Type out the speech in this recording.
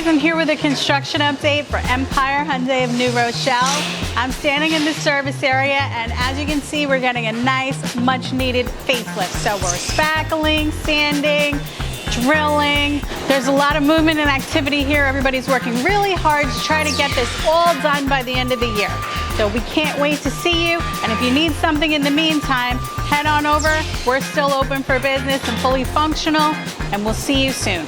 guys, I'm here with a construction update for Empire Hyundai of New Rochelle. I'm standing in the service area, and as you can see, we're getting a nice, much-needed facelift. So we're spackling, sanding, drilling. There's a lot of movement and activity here. Everybody's working really hard to try to get this all done by the end of the year. So we can't wait to see you, and if you need something in the meantime, head on over. We're still open for business and fully functional, and we'll see you soon.